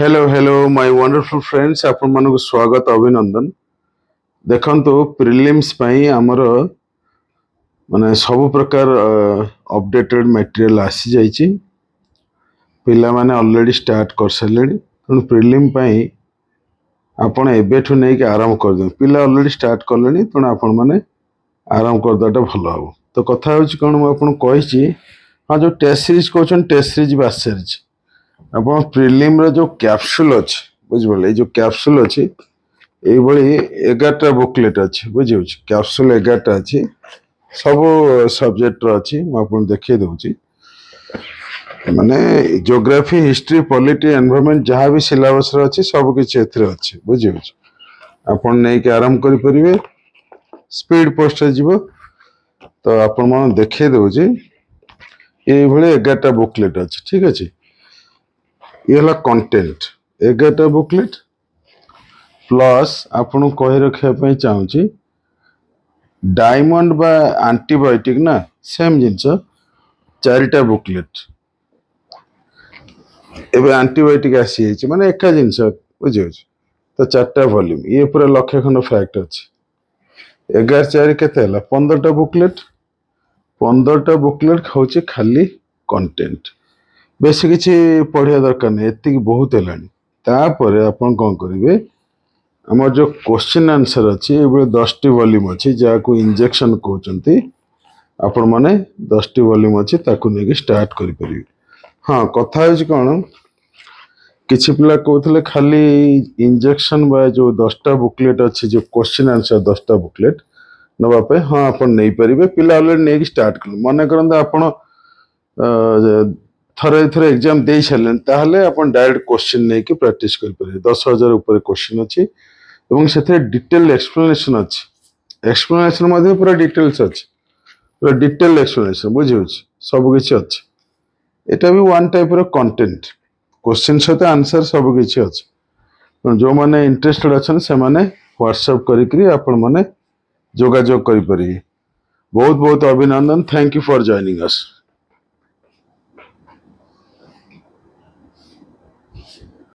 Hello hello my wonderful friends आपण मानक स्वागत अभिनंदन। देखंतु प्रिलिम्स पई हमर माने सब प्रकार अपडेटेड मटेरियल आसी जाइछि। पिला माने ऑलरेडी स्टार्ट कर सलेनी तण प्रिलिम पई आपण एबेठु नै के आराम कर दे। पिला ऑलरेडी स्टार्ट करलेनी तण आपण माने आराम कर दाटा भलो हो। तो कथा होछि कोन म आपण कहिछि हां जो test series question test series बास सीरीज आपण प्रिलिम रो जो कैप्सूल अछि बुझबले जो कैप्सूल अछि एई भली 11टा बुकलेट अछि बुझियो कैप्सूल 11टा अछि सब सब्जेक्ट रो अछि म आपण देखै दउछि माने ज्योग्राफी हिस्ट्री पॉलिटी एनवायरनमेंट जहां भी सिलेबस रो अछि सब किछ एथरे अछि बुझियो आपण नै के आराम करि परिबे स्पीड पोस्ट जीवो। तो आपण मन देखै दउछि एई भली 11टा बुकलेट अछि ठीक अछि। ये हला कंटेंट 11टा बुकलेट प्लस आपण कहि रखिया पई चाहूची डायमंड बा एंटीबायोटिक ना सेम जिंस 4टा बुकलेट एबे एंटीबायोटिक आसी है माने एका जिंस बुझियो तो 4टा वॉल्यूम ये पूरा लक्ष्य खंड फैक्ट अछि 11 4 केते हला 15टा बुकलेट खाउची खाली कंटेंट बेसी किसी पढ़िया दरकार नहीं एति बहुत हेलानी तापर आपण कोन करिवे हमर जो क्वेश्चन आंसर अछि एबे 10टी वॉल्यूम अछि जाको इंजेक्शन कहउचंती आपण माने 10टी वॉल्यूम अछि ताको नेकी स्टार्ट करि परिवे। हां कथा होछि कोन किछि पिला कहउथले खाली इंजेक्शन बा जो 10टा बुकलेट अछि जो क्वेश्चन आंसर 10टा बुकलेट नबा पे हां आपण नै परिवे पिला ऑलरेडी नेकी स्टार्ट कर माने करंदा आपण थरे थरे एग्जाम दे छलेन ताहले अपन डायरेक्ट क्वेश्चन नै कि प्रैक्टिस कर परिवे 10,000 ऊपर क्वेश्चन अछि एवं सेथे डिटेल एक्सप्लेनेशन अछि एक्सप्लेनेशन मध्ये पूरा डिटेल्स अछि पूरा डिटेल एक्सप्लेनेशन बुझियो सब किछि अछि एटा भी वन टाइप रो कंटेंट क्वेश्चन सहित आंसर सब किछि अछि जो माने इंटरेस्टेड अछन से माने व्हाट्सएप करि करी आपण माने जोगाजोग करि परिवे। बहुत बहुत अभिनंदन thank you for joining us.